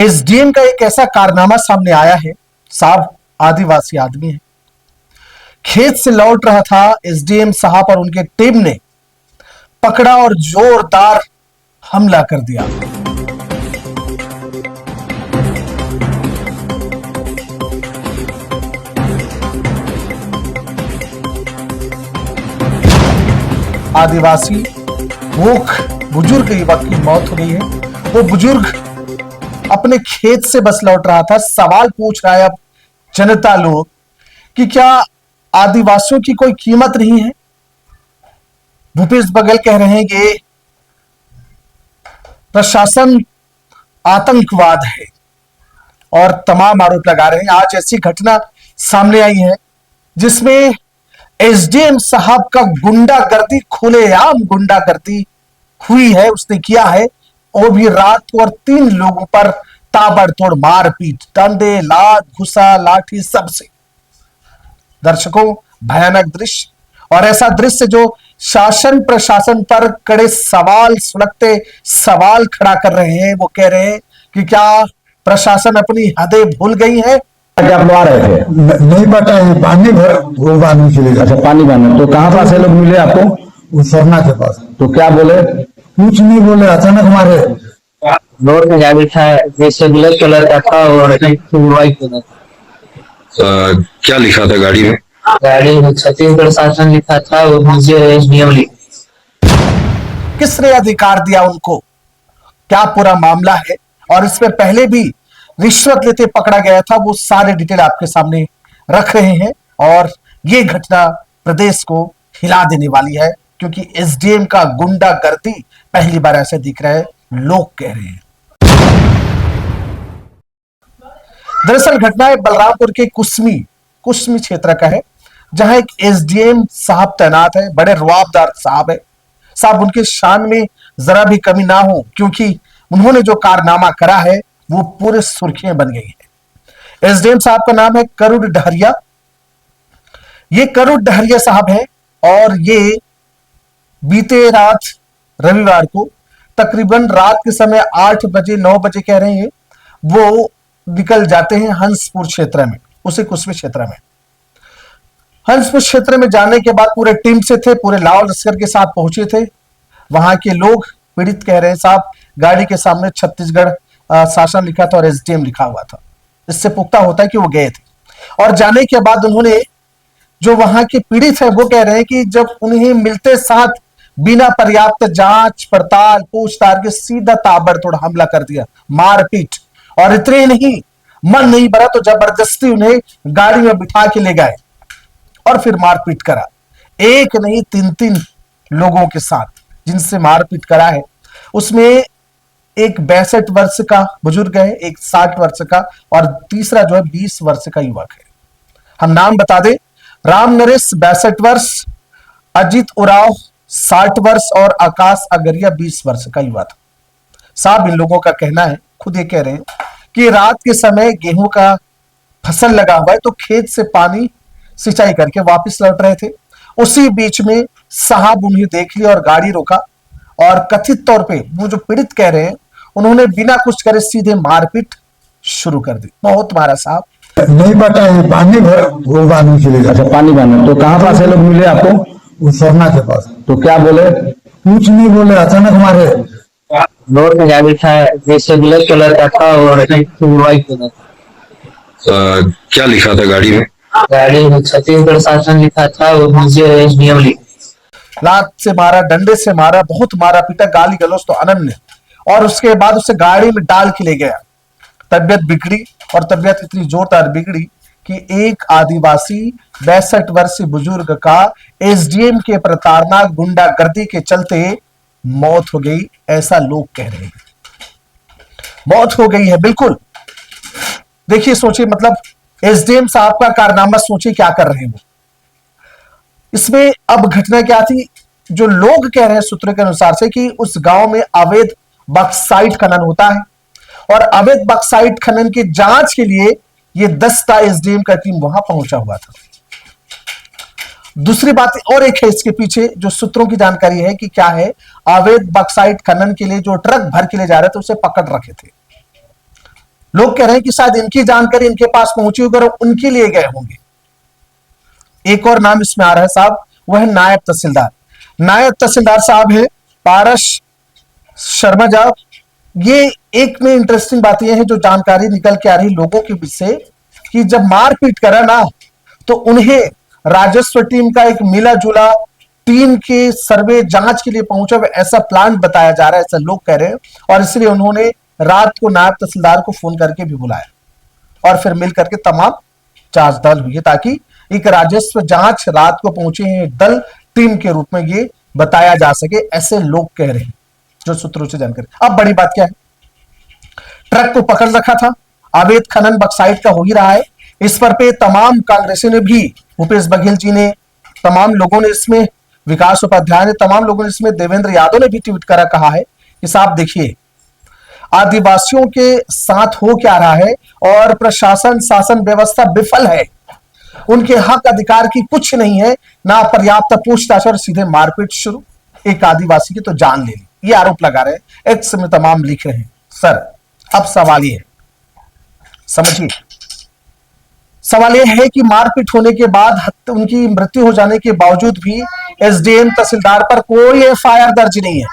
SDM का एक ऐसा कारनामा सामने आया है। साहब आदिवासी आदमी है, खेत से लौट रहा था। एसडीएम साहब और उनके टीम ने पकड़ा और जोरदार हमला कर दिया। आदिवासी भूख बुजुर्ग युवक की मौत हो गई है। वो बुजुर्ग अपने खेत से बस लौट रहा था। सवाल पूछ रहा है अब जनता लोग कि क्या आदिवासियों की कोई कीमत नहीं है। भूपेश बघेल कह रहे हैं कि प्रशासन आतंकवाद है और तमाम आरोप लगा रहे हैं। आज ऐसी घटना सामने आई है जिसमें एसडीएम साहब का गुंडागर्दी, खुलेआम गुंडागर्दी हुई है, उसने किया है। वो भी रात को, और 3 लोगों पर ताबड़तोड़ मारपीट, डंडे, लात, घुसा, लाठी, सबसे। दर्शकों, भयानक दृश्य, और ऐसा दृश्य जो शासन प्रशासन पर कड़े सवाल सुलगते सवाल खड़ा कर रहे हैं। वो कह रहे हैं कि क्या प्रशासन अपनी हदें भूल गई है। क्या आप आ रहे थे? नहीं पता है, पानी भर वो पानी चले गया। अच्छा, पानी भरने। तो कहाँ पास से लोग मिले आपको? वो सरना के पास। तो क्या बोले? कुछ नहीं बोले, अचानक हमारे रोड में गाड़ी था, जैसे ब्लैक कलर का था और व्हाइट कलर। क्या लिखा था गाड़ी में? गाड़ी में छत्तीसगढ़ शासन लिखा था और मुझे एसडीएम लिखा। किसने अधिकार दिया उनको, क्या पूरा मामला है, और इसमें पहले भी रिश्वत लेते पकड़ा गया था, वो सारे डिटेल आपके सामने रख रहे हैं। और ये घटना प्रदेश को हिला देने वाली है, क्योंकि एसडीएम का गुंडागर्दी पहली बार ऐसे दिख रहा है, लोग कह रहे हैं। दरअसल घटना है बलरामपुर के कुसमी क्षेत्र का है, जहां एक एसडीएम साहब तैनात है। बड़े रुआबदार साहब है। साहब उनके शान में जरा भी कमी ना हो, क्योंकि उन्होंने जो कारनामा करा है वो पूरे सुर्खियां बन गई है। एसडीएम साहब का नाम है करुण डहरिया। ये करुण डहरिया साहब है, और ये बीते रात रविवार को तकरीबन रात के समय 8 बजे 9 बजे कह रहे हैं, वो निकल जाते हैं हंसपुर क्षेत्र में, उसे कुसमी क्षेत्र में। हंसपुर क्षेत्र में जाने के बाद पूरे टीम से थे, पूरे लाव लश्कर के साथ पहुंचे थे। वहां के लोग पीड़ित कह रहे हैं, साहब गाड़ी के सामने छत्तीसगढ़ शासन लिखा था और एसडीएम लिखा हुआ था। इससे पुख्ता होता है कि वो गए थे। और जाने के बाद उन्होंने, जो वहां के पीड़ित है वो कह रहे हैं कि जब उन्हें मिलते साथ बिना पर्याप्त जांच पड़ताल पूछताछ के सीधा ताबड़तोड़ हमला कर दिया, मारपीट। और इतने नहीं, मन नहीं भरा तो जबरदस्ती उन्हें गाड़ी में बिठा के ले गए और फिर मारपीट करा। एक नहीं, 3 लोगों के साथ जिनसे मारपीट करा है, उसमें एक 62 वर्ष का बुजुर्ग है, एक 60 वर्ष का, और तीसरा जो है 20 वर्ष का युवक है। हम नाम बता दें, राम नरेश 62 वर्ष, अजीत उराव 60 वर्ष और आकाश अगरिया 20 वर्ष का युवा था। साहब इन लोगों का कहना है, खुद ये कह रहे हैं कि रात के समय गेहूं का फसल लगा हुआ है, तो खेत से पानी सिंचाई करके वापस लौट रहे थे। उसी बीच में साहब उन्हें देख लिया और गाड़ी रोका, और कथित तौर पे वो जो पीड़ित कह रहे हैं, उन्होंने बिना कुछ करे सीधे मारपीट शुरू कर दी। बहुत मारा साहब। नहीं पता है, पानी भर वो पानी चले गया। अच्छा, पानी भरने। तो कहाँ पास से लोग मिले आपको? वो सरना के पास। तो क्या बोले? कुछ नहीं बोले, अचानक हमारे रोड में गाड़ी था, जैसे ब्लैक कलर का था और व्हाइट कलर। क्या लिखा था गाड़ी में? गाड़ी में छत्तीसगढ़ शासन लिखा था और मुझे एसडीएम लिखा। लात से मारा, डंडे से मारा, बहुत मारा पीटा, गाली गलौज तो अनन्य। और उसके बाद उसे गाड़ी में डाल के ले गया। तबियत बिगड़ी, और तबियत इतनी जोरदार बिगड़ी कि एक आदिवासी 62 वर्षीय बुजुर्ग का एसडीएम के प्रताड़ना गुंडागर्दी के चलते मौत हो गई, ऐसा लोग कह रहे हैं। मौत हो गई है, बिल्कुल। देखिए, सोचिए, मतलब एसडीएम साहब का कारनामा सोचिए क्या कर रहे हैं वो। इसमें अब घटना क्या थी, जो लोग कह रहे हैं सूत्रों के अनुसार से, कि उस गांव में अवैध बक्साइट खनन होता है, और अवैध बक्साइट खनन की जांच के लिए ये दस्ता एसडीएम का टीम वहां पहुंचा हुआ था। दूसरी बात और एक है इसके पीछे, जो सूत्रों की जानकारी है कि क्या है, अवैध बक्साइट खनन के लिए जो ट्रक भर के ले जा रहे थे उसे पकड़ रखे थे। लोग कह रहे हैं कि शायद इनकी जानकारी इनके पास पहुंची होगी और उनके लिए गए होंगे। एक और नाम इसमें आ रहा है साहब, वह है नायब तहसीलदार। नायब तहसीलदार साहब है पारस शर्मा साहब। ये एक में इंटरेस्टिंग बात यह है जो जानकारी निकल के आ रही लोगों के बीच से कि जब मारपीट करा ना तो उन्हें राजस्व टीम का एक मिला जुला टीम के सर्वे जांच के लिए पहुंचा ऐसा प्लान बताया जा रहा है, ऐसा लोग कह रहे हैं। और इसलिए उन्होंने रात को नायब तहसीलदार को फोन करके भी बुलाया और फिर मिल करके तमाम जांच दल हुई ताकि एक राजस्व जांच रात को पहुंचे हैं दल टीम के रूप में ये बताया जा सके, ऐसे लोग कह रहे हैं जो सूत्रों से जानकारी। अब बड़ी बात क्या है, ट्रक को पकड़ रखा था, अवैध खनन बक्साइट का हो ही रहा है। इस पर पे तमाम कांग्रेसी ने भी, भूपेश बघेल जी ने, तमाम लोगों ने इसमें, विकास उपाध्याय ने, तमाम लोगों ने इसमें, देवेंद्र यादव ने भी ट्वीट करा, कहा है कि साहब देखिए आदिवासियों के साथ हो क्या रहा है और प्रशासन शासन व्यवस्था विफल है, उनके हक अधिकार की कुछ नहीं है, ना पर्याप्त पूछताछ और सीधे मारपीट शुरू, एक आदिवासी की तो जान ले ली, ये आरोप लगा रहे हैं। एक्स में तमाम लिख रहे हैं। सर अब सवाल ये है, समझिए, सवाल यह है कि मारपीट होने के बाद उनकी मृत्यु हो जाने के बावजूद भी एसडीएम तहसीलदार पर कोई एफआईआर दर्ज नहीं है।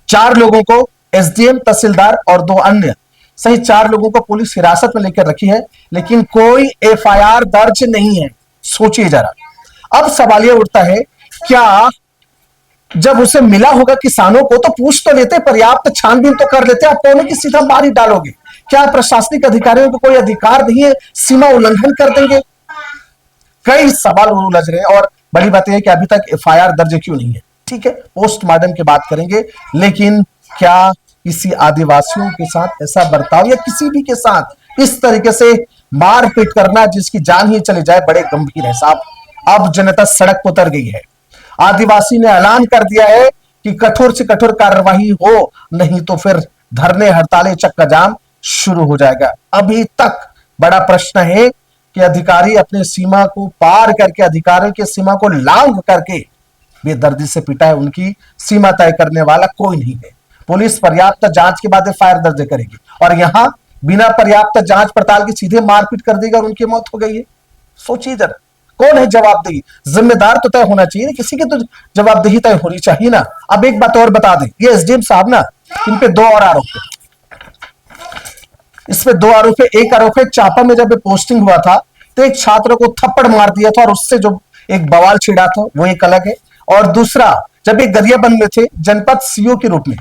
4 लोगों को, एसडीएम तहसीलदार और 2 अन्य सहित 4 लोगों को पुलिस हिरासत में लेकर रखी है, लेकिन कोई एफआईआर दर्ज नहीं है। सोचिए जरा। अब सवाल यह उठता है, क्या जब उसे मिला होगा किसानों को तो पूछ तो लेते, पर्याप्त छानबीन तो कर लेते, आप कौन की सीधा मार ही डालोगे? क्या प्रशासनिक अधिकारियों को कोई अधिकार नहीं है, सीमा उल्लंघन कर देंगे? कई सवाल उलझ रहे हैं और बड़ी बात यह है कि अभी तक एफआईआर दर्ज क्यों नहीं है। ठीक है, पोस्टमार्टम की बात करेंगे, लेकिन क्या किसी आदिवासियों के साथ ऐसा बर्ताव या किसी भी के साथ इस तरीके से मारपीट करना जिसकी जान ही चली जाए, बड़े गंभीर है साहब। अब जनता सड़क पर उतर गई है। आदिवासी ने ऐलान कर दिया है कि कठोर से कठोर कार्रवाई हो, नहीं तो फिर धरने हड़तालें चक्का जाम शुरू हो जाएगा। अभी तक बड़ा प्रश्न है कि अधिकारी अपने सीमा को पार करके, अधिकारियों की सीमा को लांघ करके बेदर्दी से पिटा है, उनकी सीमा तय करने वाला कोई नहीं है। पुलिस पर्याप्त जांच के बाद एफआईआर दर्ज करेगी और यहां बिना पर्याप्त जांच पड़ताल के सीधे मारपीट कर देगा और उनकी मौत हो गई है। सोचिए जरा, कौन है जवाबदेही? जिम्मेदार तो तय होना चाहिए, किसी की तो जवाबदेही तय होनी चाहिए ना। अब एक बात और बता दें, ये एसडीएम साहब ना, इन पे 2 और आरोप है। इसमें 2 आरोप है। एक आरोप है, चापा में जब पोस्टिंग हुआ था तो एक छात्र को थप्पड़ मार दिया था और उससे जो एक बवाल छिड़ा था वो एक अलग है। और दूसरा, जब एक गरियाबंद में थे जनपद सीओ के रूप में,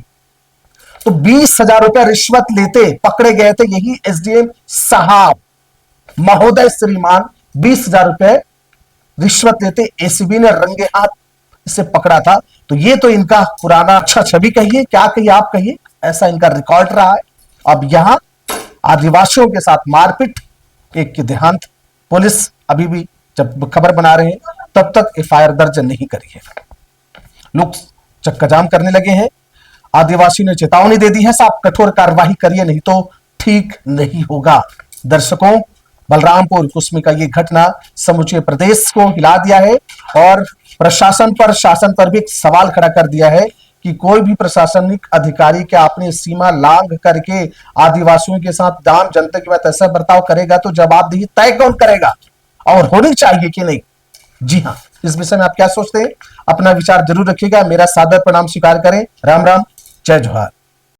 तो 20,000 रुपया रिश्वत लेते पकड़े गए थे यही एसडीएम साहब महोदय श्रीमान। 20,000 रुपए रिश्वत लेते एसीबी ने रंगे हाथ इसे पकड़ा था। तो ये तो इनका पुराना अच्छा छवि कहिए, क्या कहिए आप कहिए, ऐसा इनका रिकॉर्ड रहा है। अब यहां आदिवासियों के साथ मारपीट, एक की देहांत, पुलिस अभी भी जब खबर बना रहे हैं तब तक एफआईआर दर्ज नहीं करी है। लोग चक्का जाम करने लगे हैं। आदिवासी ने चेतावनी दे दी है, साहब कठोर कार्रवाई करिए नहीं तो ठीक नहीं होगा। दर्शकों, बलरामपुर कुस्मी का ये घटना समूचे प्रदेश को हिला दिया है और प्रशासन पर, शासन पर भी एक सवाल खड़ा कर दिया है कि कोई भी प्रशासनिक अधिकारी क्या अपनी सीमा लांघ करके आदिवासियों के साथ आम जनता के साथ ऐसा बर्ताव करेगा तो जवाबदेही तय कौन करेगा और होनी चाहिए कि नहीं? जी हाँ, इस विषय में आप क्या सोचते हैं? अपना विचार जरूर रखिएगा। मेरा सादर प्रणाम स्वीकार करें। राम राम, जय जोहार।